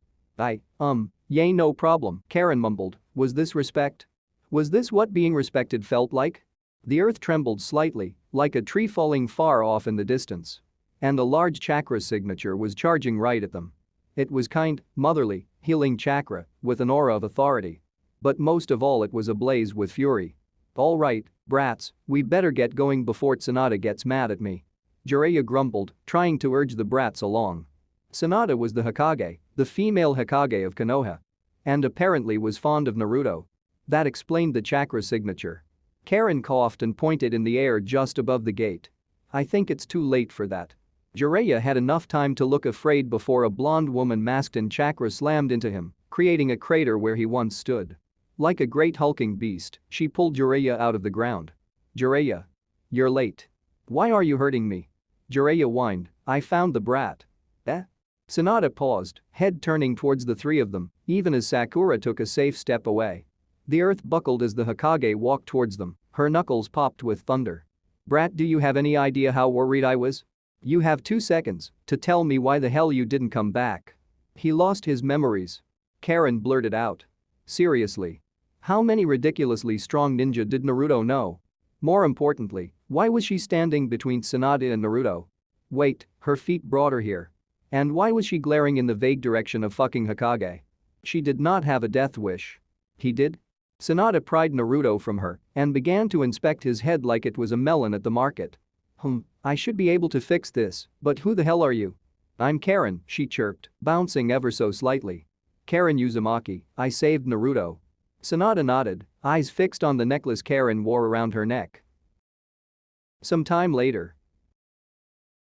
Yay, no problem, Karin mumbled, was this respect? Was this what being respected felt like? The earth trembled slightly, like a tree falling far off in the distance. And a large chakra signature was charging right at them. It was kind, motherly, healing chakra, with an aura of authority. But most of all, it was ablaze with fury. All right, brats, we better get going before Tsunade gets mad at me. Jiraiya grumbled, trying to urge the brats along. Tsunade was the Hokage, the female Hokage of Konoha. And apparently was fond of Naruto. That explained the chakra signature. Karin coughed and pointed in the air just above the gate. I think it's too late for that. Jiraiya had enough time to look afraid before a blonde woman masked in chakra slammed into him, creating a crater where he once stood. Like a great hulking beast, she pulled Jiraiya out of the ground. Jiraiya. You're late. Why are you hurting me? Jiraiya whined, I found the brat. Eh? Tsunade paused, head turning towards the 3 of them, even as Sakura took a safe step away. The earth buckled as the Hokage walked towards them, her knuckles popped with thunder. Brat, do you have any idea how worried I was? You have 2 seconds to tell me why the hell you didn't come back. He lost his memories. Karin blurted out. Seriously. How many ridiculously strong ninja did Naruto know? More importantly, why was she standing between Tsunade and Naruto? Wait, her feet brought her here. And why was she glaring in the vague direction of fucking Hokage? She did not have a death wish. He did? Tsunade pried Naruto from her and began to inspect his head like it was a melon at the market. I should be able to fix this, but who the hell are you? I'm Karin, she chirped, bouncing ever so slightly. Karin Uzumaki, I saved Naruto. Tsunade nodded, eyes fixed on the necklace Karin wore around her neck. Some time later.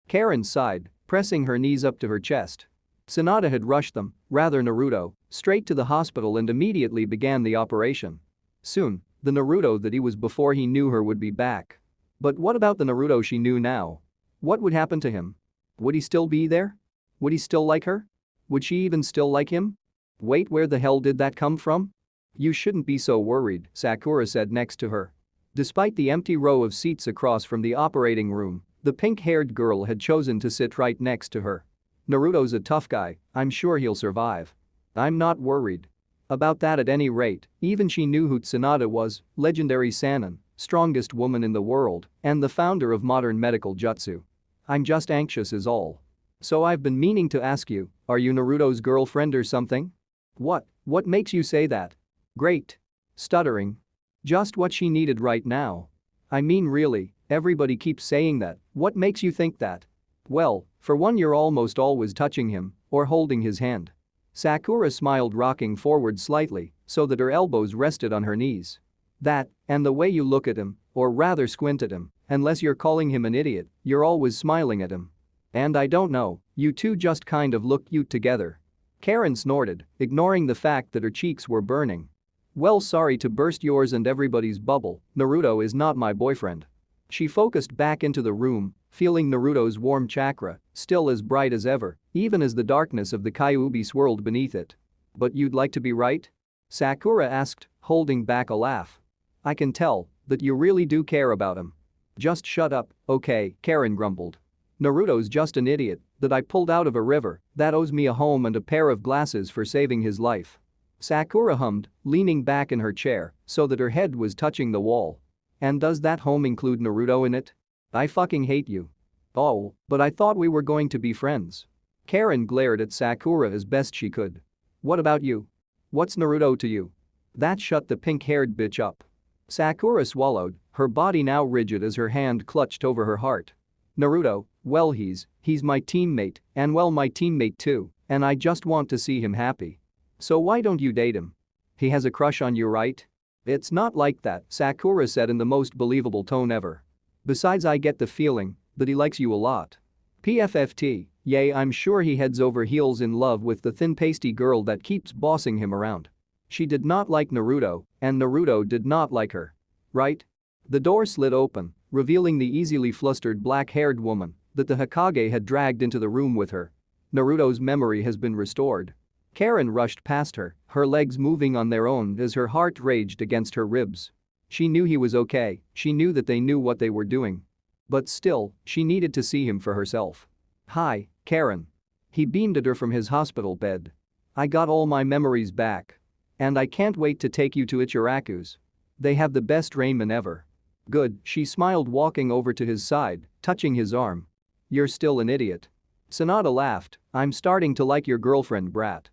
Karin sighed, pressing her knees up to her chest. Tsunade had rushed them, rather Naruto, straight to the hospital and immediately began the operation. Soon, the Naruto that he was before he knew her would be back. But what about the Naruto she knew now? What would happen to him? Would he still be there? Would he still like her? Would she even still like him? Wait, where the hell did that come from? You shouldn't be so worried, Sakura said next to her. Despite the empty row of seats across from the operating room, the pink-haired girl had chosen to sit right next to her. Naruto's a tough guy, I'm sure he'll survive. I'm not worried. About that at any rate, even she knew who Tsunade was, legendary Sannin, strongest woman in the world, and the founder of modern medical jutsu. I'm just anxious is all. So I've been meaning to ask you, are you Naruto's girlfriend or something? What makes you say that? Great. Stuttering. Just what she needed right now. I mean really, everybody keeps saying that, what makes you think that? Well, for one, you're almost always touching him or holding his hand. Sakura smiled, rocking forward slightly so that her elbows rested on her knees. That, and the way you look at him, or rather squint at him, unless you're calling him an idiot, you're always smiling at him. And I don't know, you two just kind of look cute together. Karin snorted, ignoring the fact that her cheeks were burning. Well, sorry to burst yours and everybody's bubble, Naruto is not my boyfriend. She focused back into the room, feeling Naruto's warm chakra, still as bright as ever, even as the darkness of the Kyuubi swirled beneath it. But you'd like to be right? Sakura asked, holding back a laugh. I can tell that you really do care about him. Just shut up, okay, Karin grumbled. Naruto's just an idiot that I pulled out of a river that owes me a home and a pair of glasses for saving his life. Sakura hummed, leaning back in her chair so that her head was touching the wall. And does that home include Naruto in it? I fucking hate you. Oh, but I thought we were going to be friends. Karen glared at Sakura as best she could. What about you? What's Naruto to you? That shut the pink-haired bitch up. Sakura swallowed, her body now rigid as her hand clutched over her heart. Naruto, well he's my teammate, and well my teammate too, and I just want to see him happy. So why don't you date him? He has a crush on you, right? It's not like that, Sakura said in the most believable tone ever. Besides, I get the feeling that he likes you a lot. PFFT, yay, I'm sure he heads over heels in love with the thin pasty girl that keeps bossing him around. She did not like Naruto, and Naruto did not like her. Right? The door slid open, revealing the easily flustered black-haired woman that the Hokage had dragged into the room with her. Naruto's memory has been restored. Karen rushed past her legs moving on their own as her heart raged against her ribs. She knew he was okay, she knew that they knew what they were doing. But still, she needed to see him for herself. Hi, Karen. He beamed at her from his hospital bed. I got all my memories back. And I can't wait to take you to Ichiraku's. They have the best ramen ever. Good, she smiled, walking over to his side, touching his arm. You're still an idiot. Sanada laughed, I'm starting to like your girlfriend, brat.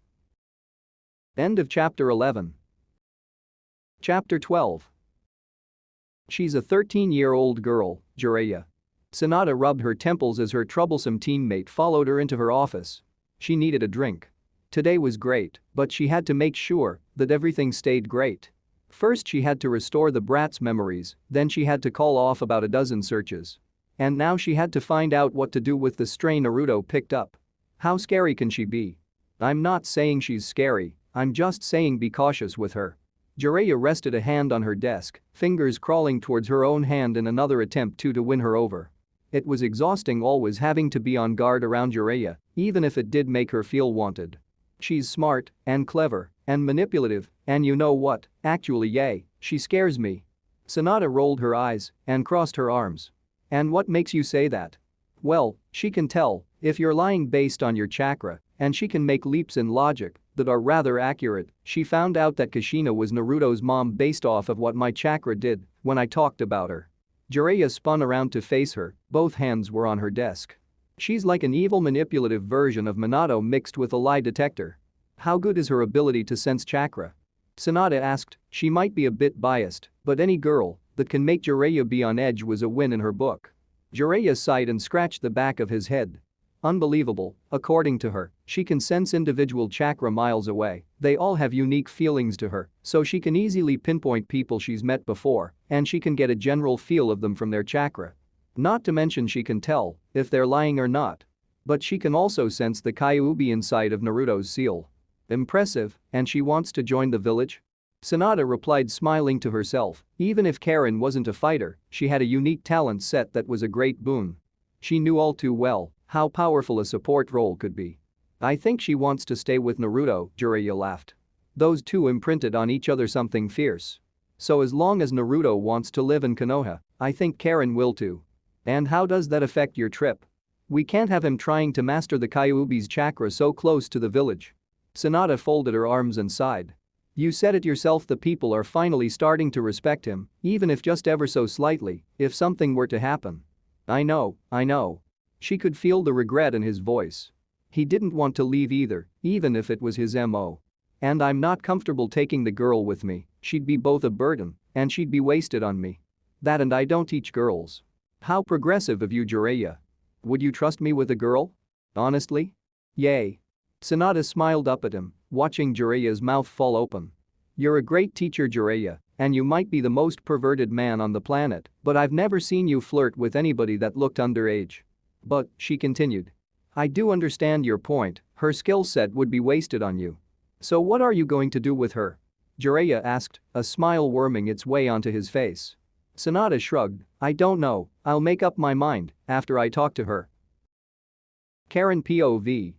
End of chapter 11. Chapter 12. She's a 13-year-old girl, Jiraiya. Sanada rubbed her temples as her troublesome teammate followed her into her office. She needed a drink. Today was great, but she had to make sure that everything stayed great. First she had to restore the brat's memories, then she had to call off about a dozen searches. And now she had to find out what to do with the stray Naruto picked up. How scary can she be? I'm not saying she's scary, I'm just saying be cautious with her. Jiraiya rested a hand on her desk, fingers crawling towards her own hand in another attempt to win her over. It was exhausting always having to be on guard around Jiraiya, even if it did make her feel wanted. She's smart and clever and manipulative, and you know what, actually yay, she scares me. Sanada rolled her eyes and crossed her arms. And what makes you say that? Well, she can tell if you're lying based on your chakra, and she can make leaps in logic that are rather accurate. She found out that Kushina was Naruto's mom based off of what my chakra did when I talked about her. Jiraiya spun around to face her, both hands were on her desk. She's like an evil manipulative version of Minato mixed with a lie detector. How good is her ability to sense chakra? Sanada asked, she might be a bit biased, but any girl that can make Jiraiya be on edge was a win in her book. Jiraiya sighed and scratched the back of his head. Unbelievable, according to her, she can sense individual chakra miles away, they all have unique feelings to her, so she can easily pinpoint people she's met before, and she can get a general feel of them from their chakra. Not to mention she can tell if they're lying or not. But she can also sense the Kyuubi inside of Naruto's seal. Impressive, and she wants to join the village? Sanada replied, smiling to herself, even if Karen wasn't a fighter, she had a unique talent set that was a great boon. She knew all too well how powerful a support role could be. I think she wants to stay with Naruto, Jiraiya laughed. Those two imprinted on each other something fierce. So as long as Naruto wants to live in Konoha, I think Karen will too. And how does that affect your trip? We can't have him trying to master the Kyuubi's chakra so close to the village. Sanada folded her arms and sighed. You said it yourself, the people are finally starting to respect him, even if just ever so slightly, if something were to happen. I know. She could feel the regret in his voice. He didn't want to leave either, even if it was his MO. And I'm not comfortable taking the girl with me, she'd be both a burden, and she'd be wasted on me. That and I don't teach girls. How progressive of you, Jiraiya. Would you trust me with a girl? Honestly? Yay. Sanada smiled up at him, watching Jiraiya's mouth fall open. You're a great teacher, Jiraiya, and you might be the most perverted man on the planet, but I've never seen you flirt with anybody that looked underage. But, she continued. I do understand your point, her skill set would be wasted on you. So what are you going to do with her? Jiraiya asked, a smile worming its way onto his face. Sanada shrugged, I don't know, I'll make up my mind after I talk to her. Karen POV.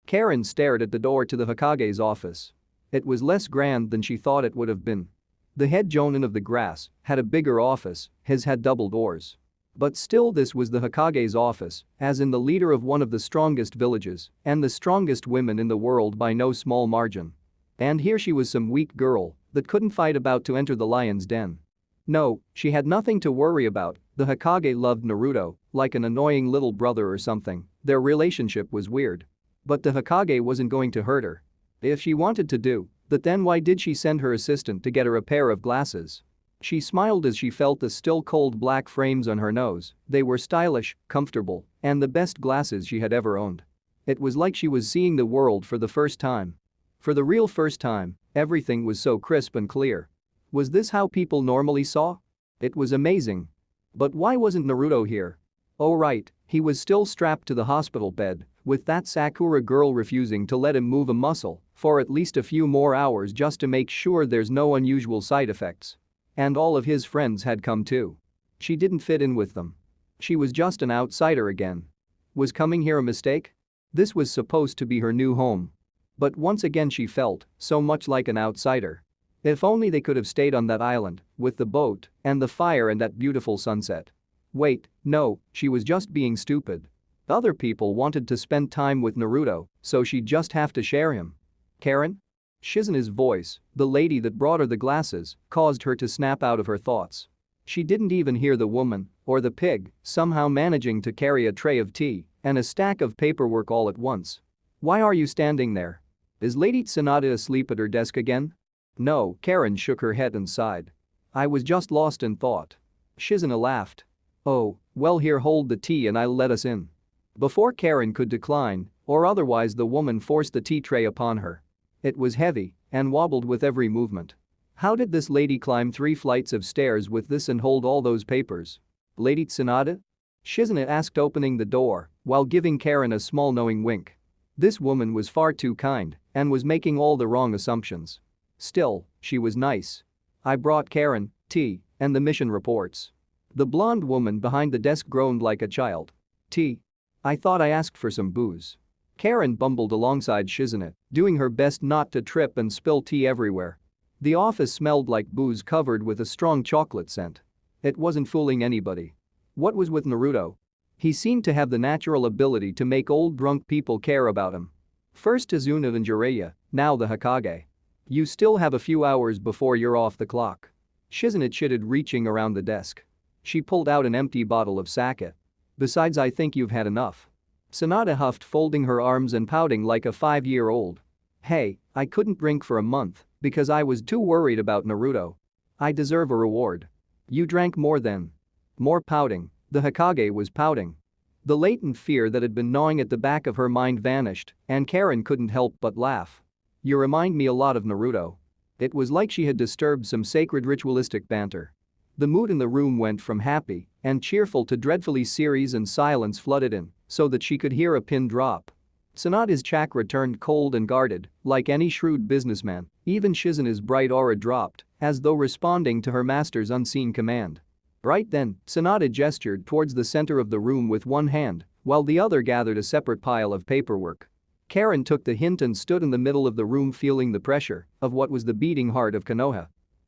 Karen stared at the door to the Hokage's office. It was less grand than she thought it would have been. The head jonin of the grass had a bigger office, his had double doors. But still, this was the Hokage's office, as in the leader of one of the strongest villages and the strongest women in the world by no small margin. And here she was, some weak girl that couldn't fight, about to enter the lion's den. No, she had nothing to worry about. The Hokage loved Naruto, like an annoying little brother or something. Their relationship was weird. But the Hokage wasn't going to hurt her. If she wanted to do that, then why did she send her assistant to get her a pair of glasses? She smiled as she felt the still cold black frames on her nose. They were stylish, comfortable, and the best glasses she had ever owned. It was like she was seeing the world for the first time. For the real first time, everything was so crisp and clear. Was this how people normally saw? It was amazing. But why wasn't Naruto here? Oh right, he was still strapped to the hospital bed, with that Sakura girl refusing to let him move a muscle for at least a few more hours just to make sure there's no unusual side effects. And all of his friends had come too. She didn't fit in with them. She was just an outsider again. Was coming here a mistake? This was supposed to be her new home. But once again she felt so much like an outsider. If only they could have stayed on that island with the boat and the fire and that beautiful sunset. Wait, no, she was just being stupid. Other people wanted to spend time with Naruto, so she'd just have to share him. Karin? Shizuna's voice, the lady that brought her the glasses, caused her to snap out of her thoughts. She didn't even hear the woman or the pig somehow managing to carry a tray of tea and a stack of paperwork all at once. Why are you standing there? Is Lady Tsunade asleep at her desk again? No, Karin shook her head and sighed. I was just lost in thought. Shizuna laughed. Oh, well here, hold the tea and I'll let us in. Before Karin could decline or otherwise, the woman forced the tea tray upon her. It was heavy and wobbled with every movement. How did this lady climb 3 flights of stairs with this and hold all those papers? Lady Tsunade? Shizuna asked, opening the door while giving Karin a small knowing wink. This woman was far too kind and was making all the wrong assumptions. Still, she was nice. I brought Karin tea and the mission reports. The blonde woman behind the desk groaned like a child. Tea? I thought I asked for some booze. Karin bumbled alongside Shizuna, doing her best not to trip and spill tea everywhere. The office smelled like booze covered with a strong chocolate scent. It wasn't fooling anybody. What was with Naruto? He seemed to have the natural ability to make old drunk people care about him. First Izuna and Jiraiya, now the Hokage. You still have a few hours before you're off the clock. Shizuna chitted, reaching around the desk. She pulled out an empty bottle of sake. Besides, I think you've had enough. Tsunade huffed, folding her arms and pouting like a 5-year-old. Hey, I couldn't drink for a month because I was too worried about Naruto. I deserve a reward. You drank more then. More pouting. The Hokage was pouting. The latent fear that had been gnawing at the back of her mind vanished, and Karin couldn't help but laugh. You remind me a lot of Naruto. It was like she had disturbed some sacred ritualistic banter. The mood in the room went from happy and cheerful to dreadfully serious, and silence flooded in so that she could hear a pin drop. Tsunade's chakra turned cold and guarded, like any shrewd businessman. Even Shizuna's bright aura dropped, as though responding to her master's unseen command. Right then, Tsunade gestured towards the center of the room with one hand, while the other gathered a separate pile of paperwork. Karin took the hint and stood in the middle of the room, feeling the pressure of what was the beating heart of Konoha.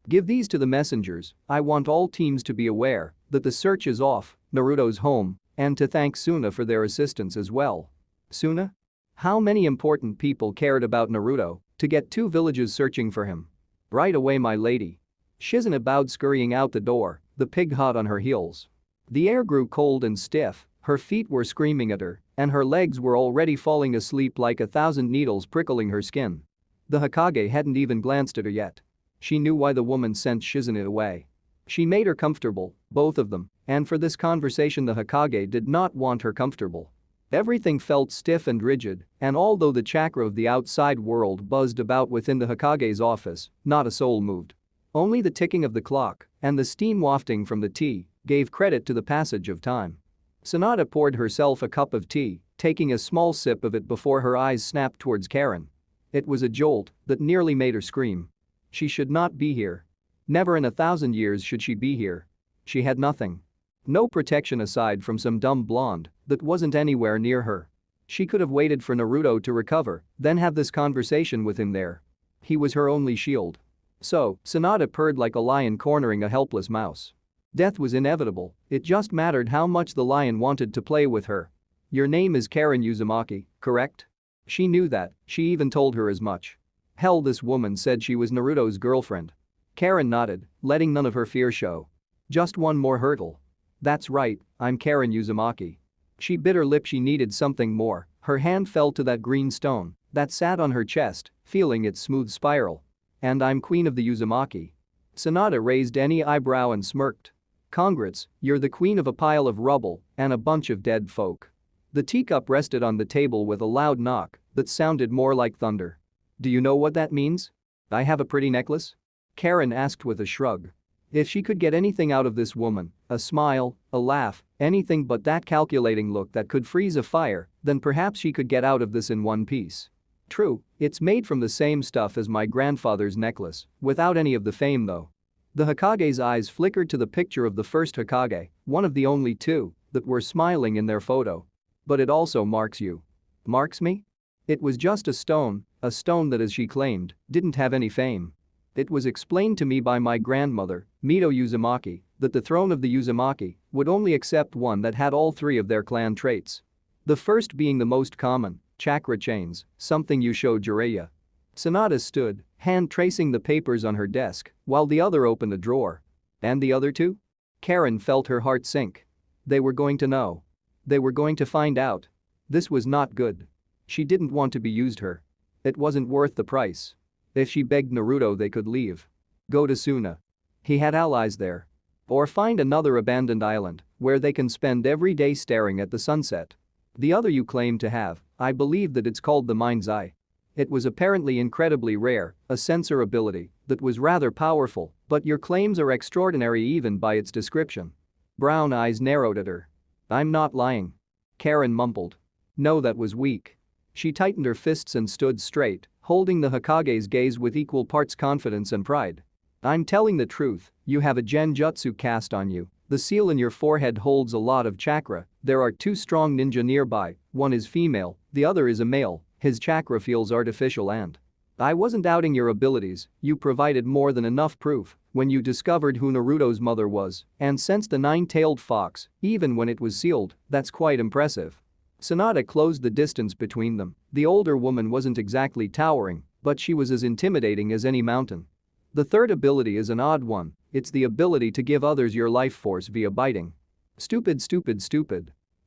Give these to the messengers. I want all teams to be aware that the search is off Naruto's home, and to thank Suna for their assistance as well. Suna? How many important people cared about Naruto to get 2 villages searching for him? Right away, my lady. Shizuna bowed, scurrying out the door, the pig hot on her heels. The air grew cold and stiff, her feet were screaming at her, and her legs were already falling asleep like 1,000 needles prickling her skin. The Hokage hadn't even glanced at her yet. She knew why the woman sent Shizuna away. She made her comfortable, both of them, and for this conversation the Hokage did not want her comfortable. Everything felt stiff and rigid, and although the chakra of the outside world buzzed about within the Hokage's office, not a soul moved. Only the ticking of the clock and the steam wafting from the tea gave credit to the passage of time. Tsunade poured herself a cup of tea, taking a small sip of it before her eyes snapped towards Karin. It was a jolt that nearly made her scream. She should not be here. Never in 1,000 years should she be here. She had nothing. No protection aside from some dumb blonde that wasn't anywhere near her. She could have waited for Naruto to recover, then have this conversation with him there. He was her only shield. So, Tsunade purred like a lion cornering a helpless mouse. Death was inevitable, it just mattered how much the lion wanted to play with her. Your name is Karin Uzumaki, correct? She knew that, she even told her as much. Hell, this woman said she was Naruto's girlfriend. Karen nodded, letting none of her fear show. Just one more hurdle. That's right, I'm Karen Uzumaki. She bit her lip. She needed something more. Her hand fell to that green stone that sat on her chest, feeling its smooth spiral. And I'm queen of the Uzumaki. Sanada raised any eyebrow and smirked. Congrats, you're the queen of a pile of rubble and a bunch of dead folk. The teacup rested on the table with a loud knock that sounded more like thunder. Do you know what that means? I have a pretty necklace? Karen asked with a shrug. If she could get anything out of this woman, a smile, a laugh, anything but that calculating look that could freeze a fire, then perhaps she could get out of this in one piece. True, it's made from the same stuff as my grandfather's necklace, without any of the fame though. The Hokage's eyes flickered to the picture of the first Hokage, one of the only two that were smiling in their photo. But it also marks you. Marks me? It was just a stone that, as she claimed, didn't have any fame. It was explained to me by my grandmother, Mito Uzumaki, that the throne of the Uzumaki would only accept one that had all three of their clan traits. The first being the most common, chakra chains, something you showed Jiraiya. Sanada stood, hand tracing the papers on her desk, while the other opened a drawer. And the other two? Karen felt her heart sink. They were going to know. They were going to find out. This was not good. She didn't want to be used her. It wasn't worth the price. If she begged Naruto they could leave. Go to Suna. He had allies there. Or find another abandoned island where they can spend every day staring at the sunset. The other you claim to have, I believe that it's called the Mind's Eye. It was apparently incredibly rare, a sensor ability that was rather powerful, but your claims are extraordinary even by its description. Brown eyes narrowed at her. I'm not lying. Karen mumbled. No, that was weak. She tightened her fists and stood straight, holding the Hokage's gaze with equal parts confidence and pride. I'm telling the truth, you have a genjutsu cast on you. The seal in your forehead holds a lot of chakra. There are two strong ninja nearby, one is female, the other is a male. His chakra feels artificial and I wasn't doubting your abilities, you provided more than enough proof when you discovered who Naruto's mother was and sensed the nine-tailed fox, even when it was sealed. That's quite impressive. Sanada closed the distance between them. The older woman wasn't exactly towering, but she was as intimidating as any mountain. The third ability is an odd one. It's the ability to give others your life force via biting. Stupid.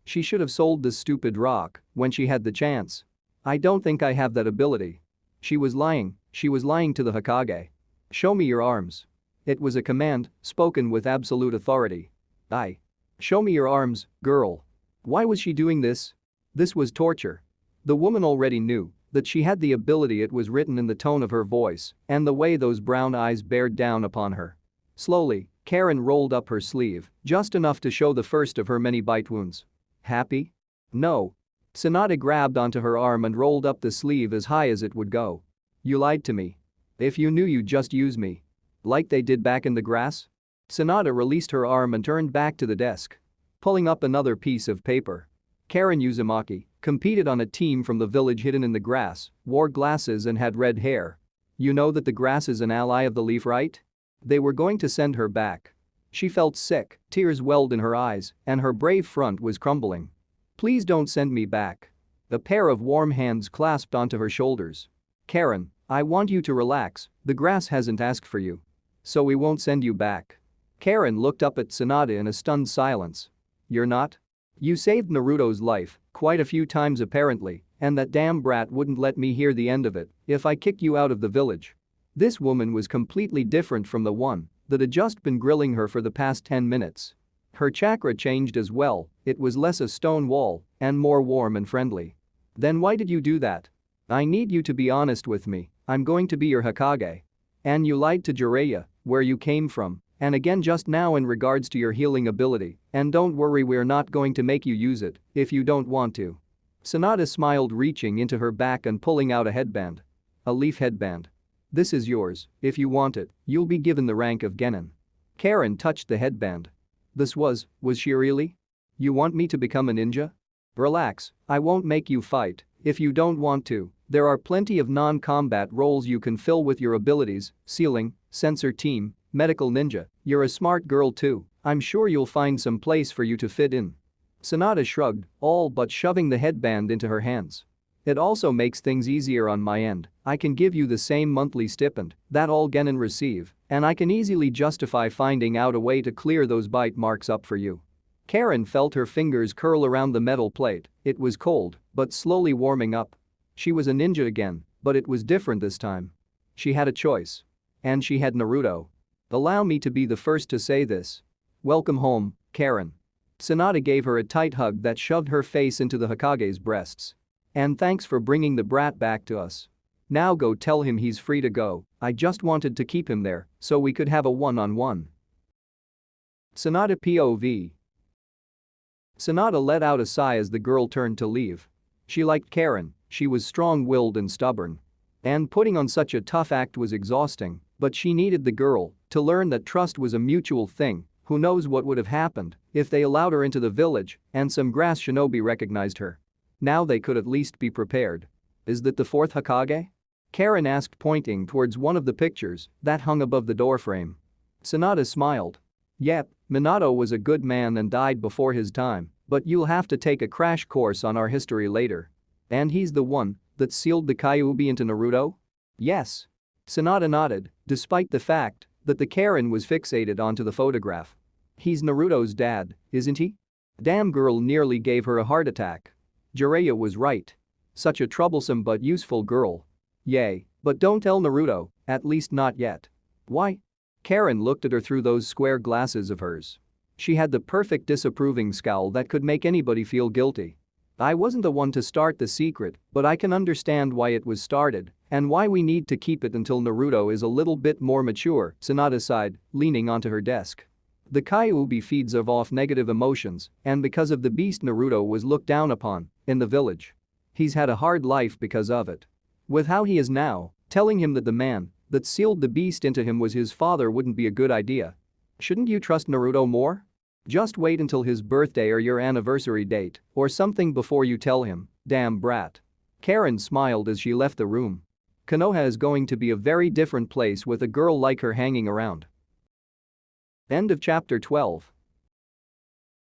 She should have sold this stupid rock when she had the chance. I don't think I have that ability. She was lying to the Hokage. Show me your arms. It was a command, spoken with absolute authority. Show me your arms, girl. Why was she doing this? This was torture. The woman already knew that she had the ability. It was written in the tone of her voice and the way those brown eyes bared down upon her. Slowly, Karen rolled up her sleeve, just enough to show the first of her many bite wounds. Happy? No. Sanada grabbed onto her arm and rolled up the sleeve as high as it would go. You lied to me. If you knew, you'd just use me. Like they did back in the grass? Sanada released her arm and turned back to the desk. Pulling up another piece of paper. Karen Uzumaki competed on a team from the village hidden in the grass, wore glasses and had red hair. You know that the grass is an ally of the leaf, right? They were going to send her back. She felt sick, tears welled in her eyes, and her brave front was crumbling. Please don't send me back. A pair of warm hands clasped onto her shoulders. Karen, I want you to relax, the grass hasn't asked for you. So we won't send you back. Karen looked up at Sanada in a stunned silence. You're not? You saved Naruto's life quite a few times apparently, and that damn brat wouldn't let me hear the end of it if I kicked you out of the village. This woman was completely different from the one that had just been grilling her for the past 10 minutes. Her chakra changed as well, it was less a stone wall and more warm and friendly. Then why did you do that? I need you to be honest with me, I'm going to be your Hokage. And you lied to Jiraiya, where you came from, and again just now in regards to your healing ability, and don't worry, we're not going to make you use it if you don't want to. Sanada smiled, reaching into her back and pulling out a headband. A leaf headband. This is yours, if you want it, you'll be given the rank of Genin. Karen touched the headband. This was she really? You want me to become a ninja? Relax, I won't make you fight if you don't want to. There are plenty of non-combat roles you can fill with your abilities, sealing, sensor team, medical ninja. You're a smart girl too, I'm sure you'll find some place for you to fit in. Sanada shrugged, all but shoving the headband into her hands. It also makes things easier on my end. I can give you the same monthly stipend that all genin receive, and I can easily justify finding out a way to clear those bite marks up for you." Karen felt her fingers curl around the metal plate. It was cold, but slowly warming up. She was a ninja again, but it was different this time. She had a choice. And she had Naruto. "Allow me to be the first to say this. Welcome home, Karen." Sanada gave her a tight hug that shoved her face into the Hokage's breasts. "And thanks for bringing the brat back to us. Now go tell him he's free to go. I just wanted to keep him there so we could have a one-on-one." Sanada POV. Sanada let out a sigh as the girl turned to leave. She liked Karen, she was strong-willed and stubborn. And putting on such a tough act was exhausting, but she needed the girl to learn that trust was a mutual thing. Who knows what would have happened if they allowed her into the village and some grass shinobi recognized her. Now they could at least be prepared. "Is that the fourth Hokage?" Karen asked, pointing towards one of the pictures that hung above the doorframe. Sanada smiled. "Yep, Minato was a good man and died before his time, but you'll have to take a crash course on our history later. And he's the one that sealed the Kyuubi into Naruto?" "Yes." Sanada nodded, despite the fact that the Karen was fixated onto the photograph. "He's Naruto's dad, isn't he?" Damn, girl nearly gave her a heart attack. Jiraiya was right. Such a troublesome but useful girl. Yay, but don't tell Naruto, at least not yet. "Why?" Karen looked at her through those square glasses of hers. She had the perfect disapproving scowl that could make anybody feel guilty. "I wasn't the one to start the secret, but I can understand why it was started and why we need to keep it until Naruto is a little bit more mature," Sanada sighed, leaning onto her desk. The Kyuubi feeds off negative emotions, and because of the beast Naruto was looked down upon in the village. He's had a hard life because of it. With how he is now, telling him that the man that sealed the beast into him was his father wouldn't be a good idea. Shouldn't you trust Naruto more? Just wait until his birthday or your anniversary date or something before you tell him, damn brat. Karen smiled as she left the room. Konoha is going to be a very different place with a girl like her hanging around. End of chapter 12.